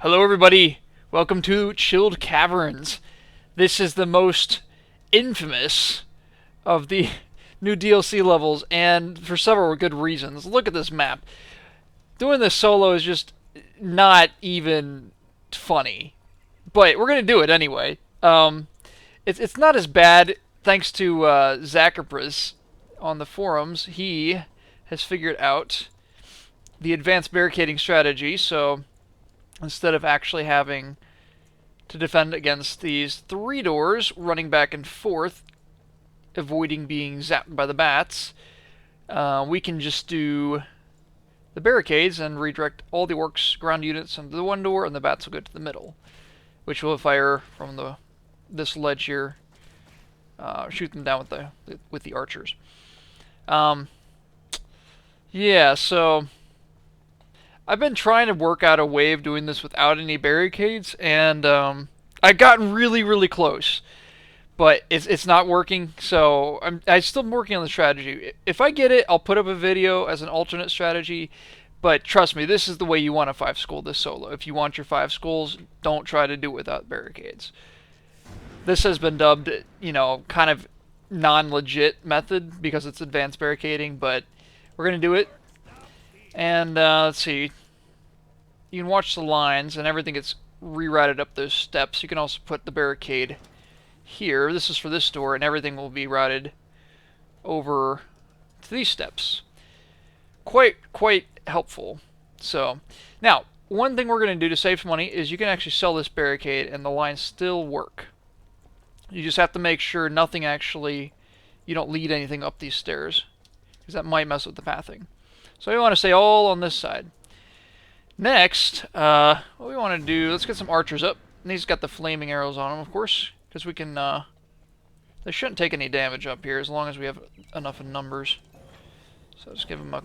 Hello everybody, welcome to Chilled Caverns. This is the most infamous of the new DLC levels, and for several good reasons. Look at this map. Doing this solo is just not even funny, but we're gonna do it anyway. It's not as bad thanks to Zachapris on the forums. He has figured out the advanced barricading strategy, so instead of actually having to defend against these three doors running back and forth, avoiding being zapped by the bats, we can just do the barricades and redirect all the orcs ground units into the one door, and the bats will go to the middle, which will fire from this ledge here, shoot them down with the archers. Yeah, so I've been trying to work out a way of doing this without any barricades, and I've gotten really close, but it's not working. So I'm still working on the strategy. If I get it, I'll put up a video as an alternate strategy. But trust me, this is the way you want to 5-skull this solo. If you want your 5 skulls, don't try to do it without barricades. This has been dubbed, kind of non-legit method because it's advanced barricading, but we're gonna do it. And let's see. You can watch the lines, and everything gets rerouted up those steps. You can also put the barricade here. This is for this door, and everything will be routed over to these steps. Quite helpful. So now, one thing we're going to do to save some money is you can actually sell this barricade, and the lines still work. You just have to make sure you don't lead anything up these stairs, because that might mess with the pathing. So we want to stay all on this side. Next, what we want to do, let's get some archers up. And these got the flaming arrows on them, of course, because we can, they shouldn't take any damage up here as long as we have enough in numbers. So let's give them a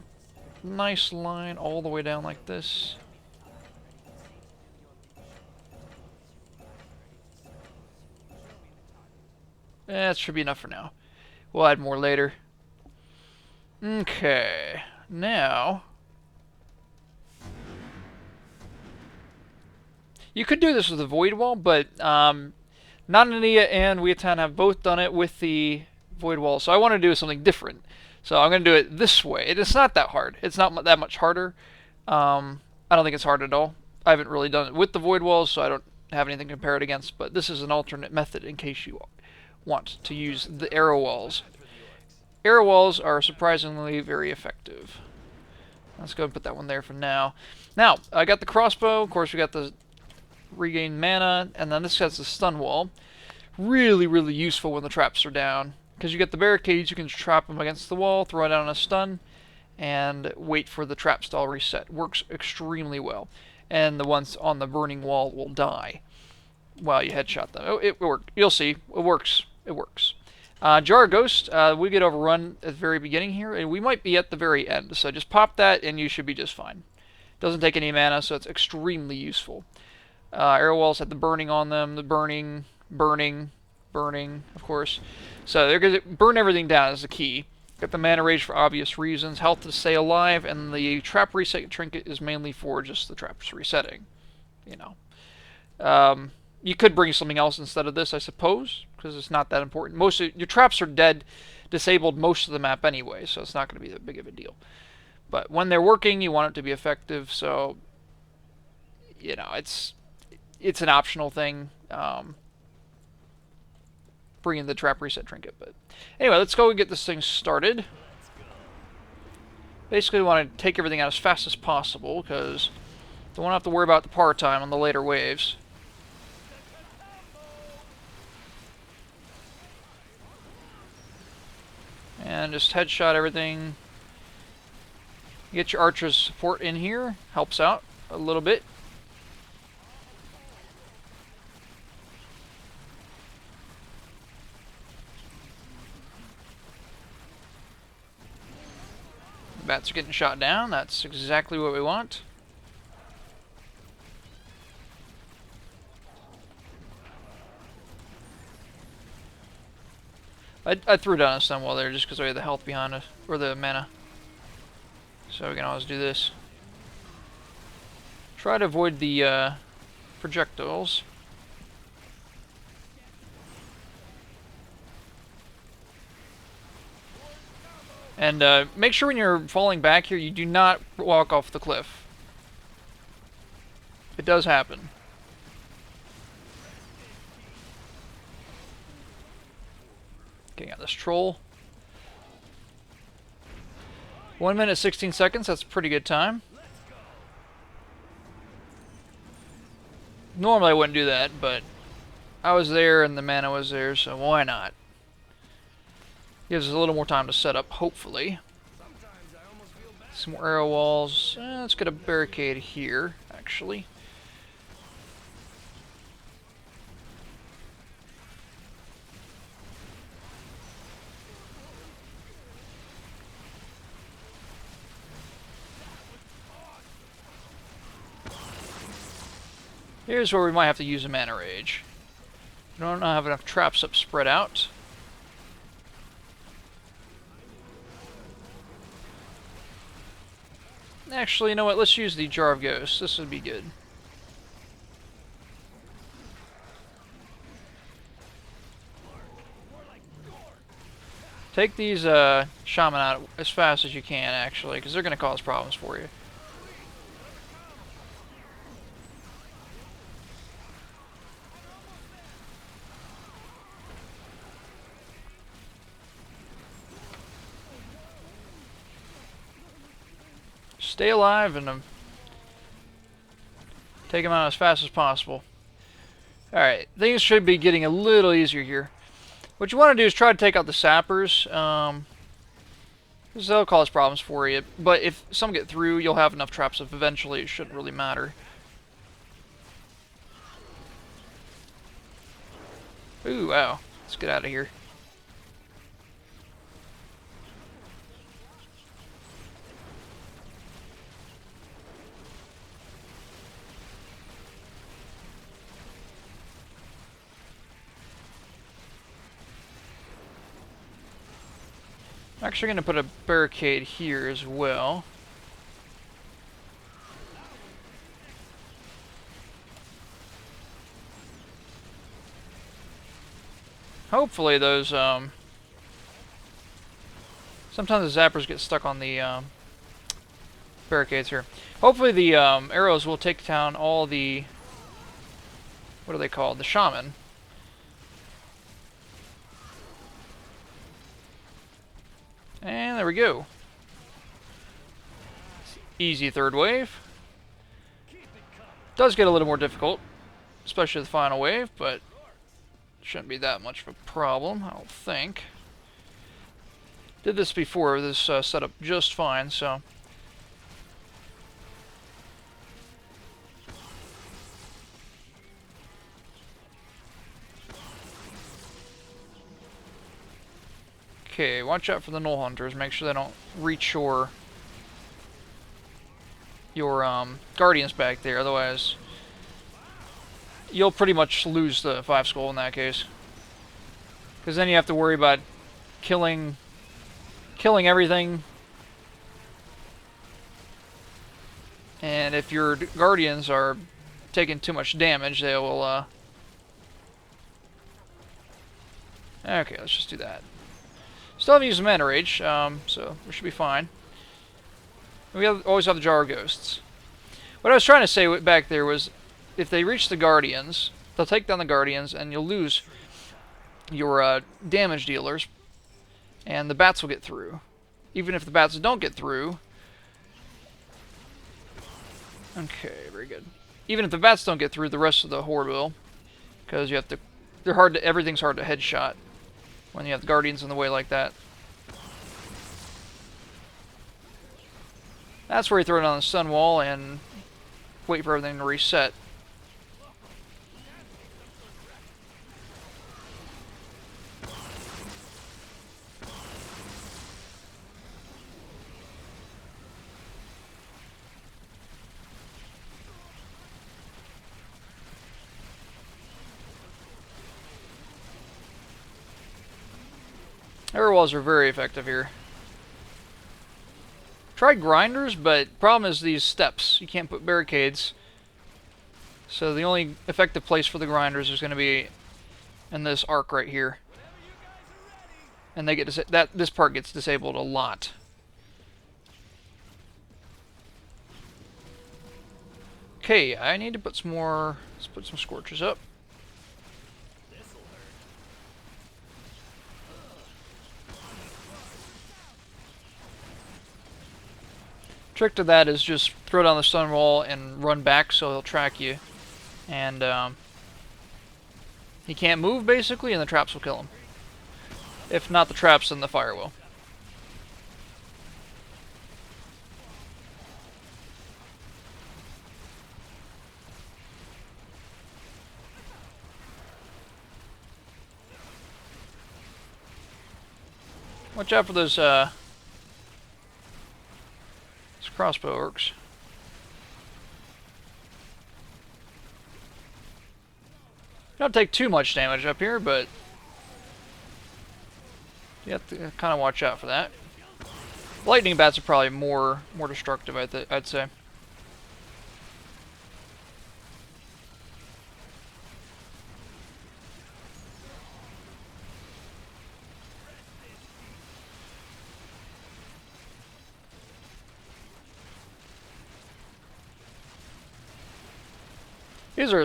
nice line all the way down like this. That should be enough for now. We'll add more later. Okay. Now, you could do this with a void wall, but Nanania and Weatan have both done it with the void wall, so I want to do something different. So I'm going to do it this way. It's not that hard. It's not that much harder. I don't think it's hard at all. I haven't really done it with the void walls, so I don't have anything to compare it against, but this is an alternate method in case you want to use the arrow walls. Arrow walls are surprisingly very effective. Let's go and put that one there for now. Now, I got the crossbow. Of course, we got the regain mana, and then this has the stun wall. Really useful when the traps are down, because you get the barricades, you can trap them against the wall, throw it down a stun, and wait for the traps to all reset. Works extremely well. And the ones on the burning wall will die while you headshot them. Oh, it worked. You'll see. It works. It works. Jar Ghost, we get overrun at the very beginning here, and we might be at the very end, so just pop that and you should be just fine. Doesn't take any mana, so it's extremely useful. Arrow walls have the burning on them, the burning, of course. So they're going to burn everything down is the key. Got the mana rage for obvious reasons, health to stay alive, and the trap reset trinket is mainly for just the traps resetting. You could bring something else instead of this, I suppose, because it's not that important. Most of your traps are dead, disabled most of the map anyway, so it's not going to be that big of a deal. But when they're working, you want it to be effective, so it's an optional thing. Bring in the trap reset trinket, but anyway, let's go and get this thing started. Basically, we want to take everything out as fast as possible because don't want to have to worry about the power time on the later waves. And just headshot everything. Get your archers support in here. Helps out a little bit. Bats are getting shot down. That's exactly what we want. I threw down a stun wall there just because I had the health behind us, or the mana. So we can always do this. Try to avoid the projectiles. And make sure when you're falling back here, you do not walk off the cliff. It does happen. Getting out this troll. 1 minute 16 seconds, that's a pretty good time. Normally I wouldn't do that, but I was there and the mana was there, so why not? Gives us a little more time to set up, hopefully. Some more arrow walls. Let's get a barricade here, actually. Here's where we might have to use a mana rage. We don't have enough traps up spread out. Actually, you know what? Let's use the Jar of Ghosts. This would be good. Take these shaman out as fast as you can, actually, because they're going to cause problems for you. Stay alive and take them out as fast as possible. Alright, things should be getting a little easier here. What you want to do is try to take out the sappers. Because they'll cause problems for you. But if some get through, you'll have enough traps that eventually it shouldn't really matter. Ooh, wow. Let's get out of here. I'm actually going to put a barricade here as well. Hopefully those, sometimes the zappers get stuck on the barricades here. Hopefully the arrows will take down all the, what are they called? The shaman. And there we go. Easy third wave. Does get a little more difficult, especially the final wave, but shouldn't be that much of a problem, I don't think. Did this before, this set up just fine, so. Okay, watch out for the Null Hunters. Make sure they don't reach your Guardians back there. Otherwise, you'll pretty much lose the 5 skull in that case. Because then you have to worry about killing everything. And if your Guardians are taking too much damage, they will... Okay, let's just do that. Still haven't used Mana Rage, so we should be fine. We always have the Jar of Ghosts. What I was trying to say back there was, if they reach the Guardians, they'll take down the Guardians, and you'll lose your damage dealers, and the bats will get through. Even if the bats don't get through... Okay, very good. Even if the bats don't get through, the rest of the horde will, because you have to... everything's hard to headshot when you have the Guardians in the way like that. That's where you throw it on the stun wall and wait for everything to reset. Arrow walls are very effective here. Tried grinders, but problem is these steps. You can't put barricades So the only effective place for the grinders is going to be in this arc right here. And they get this part gets disabled a lot. Okay, I need to put some more. Let's put some scorches up. Trick to that is just throw down the stone wall and run back so he'll track you. And he can't move basically, and the traps will kill him. If not the traps, then the fire will. Watch out for those crossbow orcs. Don't take too much damage up here, but you have to kind of watch out for that. Lightning bats are probably more destructive, I'd say. These are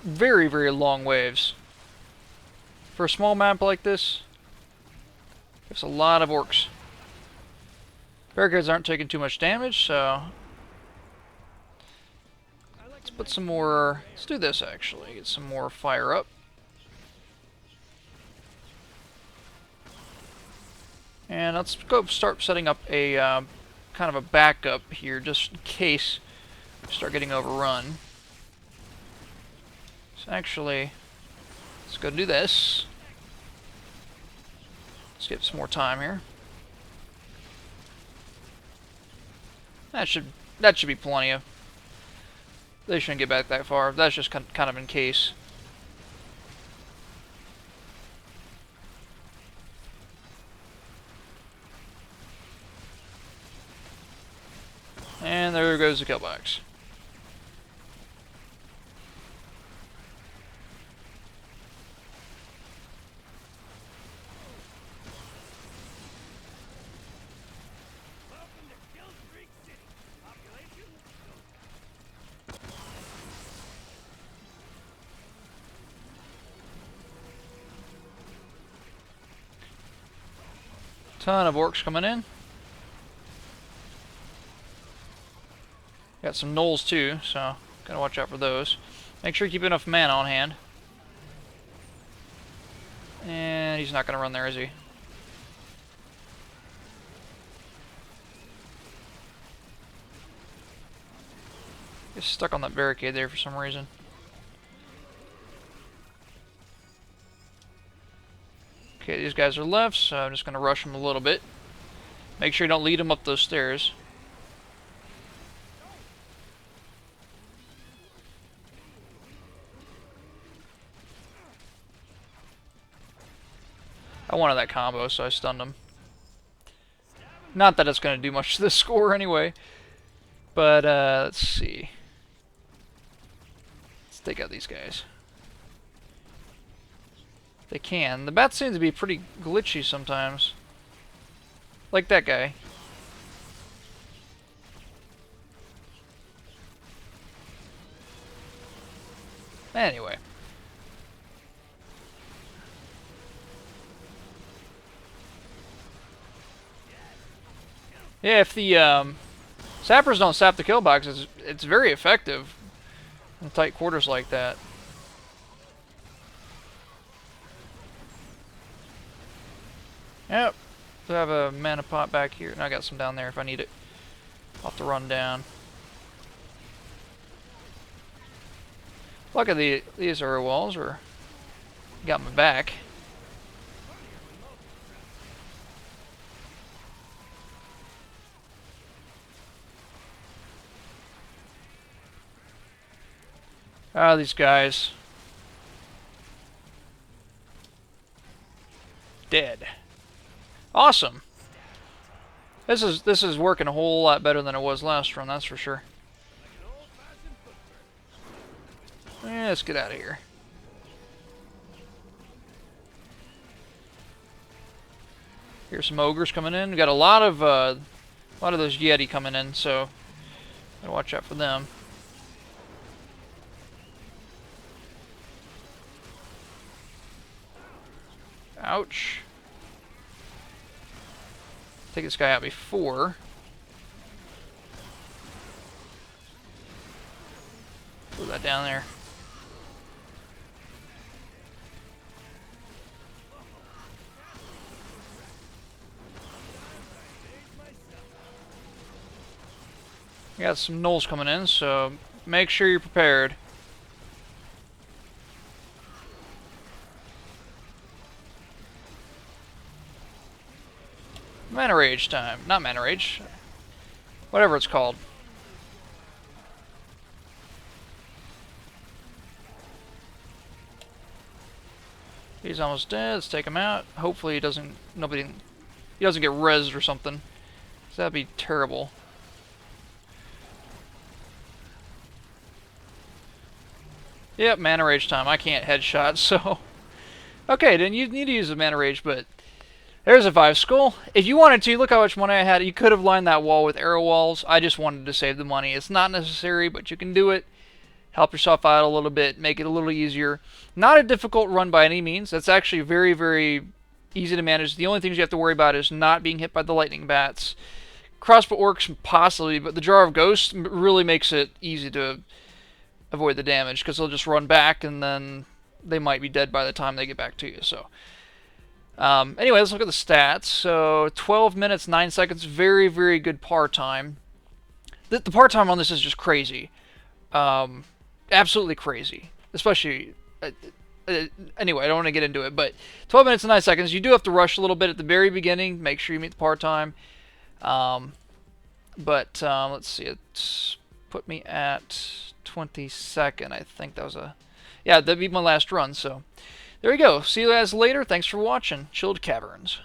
very, very long waves. For a small map like this, there's a lot of orcs. Barricades aren't taking too much damage, so let's put some more. Let's do this actually. Get some more fire up. And let's go start setting up a kind of a backup here, just in case we start getting overrun. So actually, let's go do this. Let's get some more time here. That should be plenty of. They shouldn't get back that far. That's just kind of in case. And there goes the kill box. Ton of orcs coming in. Got some gnolls too, so gotta watch out for those. Make sure you keep enough mana on hand. And he's not gonna run there, is he? He's stuck on that barricade there for some reason. Okay, these guys are left, so I'm just going to rush them a little bit. Make sure you don't lead them up those stairs. I wanted that combo, so I stunned him. Not that it's going to do much to the score anyway. But, let's see. Let's take out these guys. They can. The bats seem to be pretty glitchy sometimes. Like that guy. Anyway. Yeah, if the sappers don't sap the kill boxes, it's very effective in tight quarters like that. Yep. So I have a mana pot back here, and I got some down there if I need it. I'll have to run down. Luckily, these arrow walls got my back. Ah, these guys. Dead. Awesome. This is working a whole lot better than it was last run, that's for sure. Let's get out of here. Here's some ogres coming in. We got a lot of those Yeti coming in, so gotta watch out for them. Ouch. Take this guy out before. Put that down there. We got some gnolls coming in, so make sure you're prepared. Mana Rage time. Not Mana Rage. Whatever it's called. He's almost dead. Let's take him out. Hopefully he doesn't get rezzed or something. 'Cause that'd be terrible. Yep, Mana Rage time. I can't headshot, so... Okay, then you need to use the Mana Rage, but... There's a 5 skull. If you wanted to, look how much money I had. You could have lined that wall with arrow walls. I just wanted to save the money. It's not necessary, but you can do it. Help yourself out a little bit. Make it a little easier. Not a difficult run by any means. That's actually very, very easy to manage. The only things you have to worry about is not being hit by the lightning bats. Crossbow orcs, possibly, but the Jar of Ghosts really makes it easy to avoid the damage, because they'll just run back, and then they might be dead by the time they get back to you, so... anyway, let's look at the stats. So, 12 minutes, 9 seconds. Very, very good par time. The par time on this is just crazy. Absolutely crazy. Especially... anyway, I don't want to get into it, but 12 minutes and 9 seconds. You do have to rush a little bit at the very beginning. Make sure you meet the par time. Let's see. It's put me at 22nd. I think that was a... Yeah, that beat my last run, so... There you go. See you guys later. Thanks for watching. Chilled Caverns.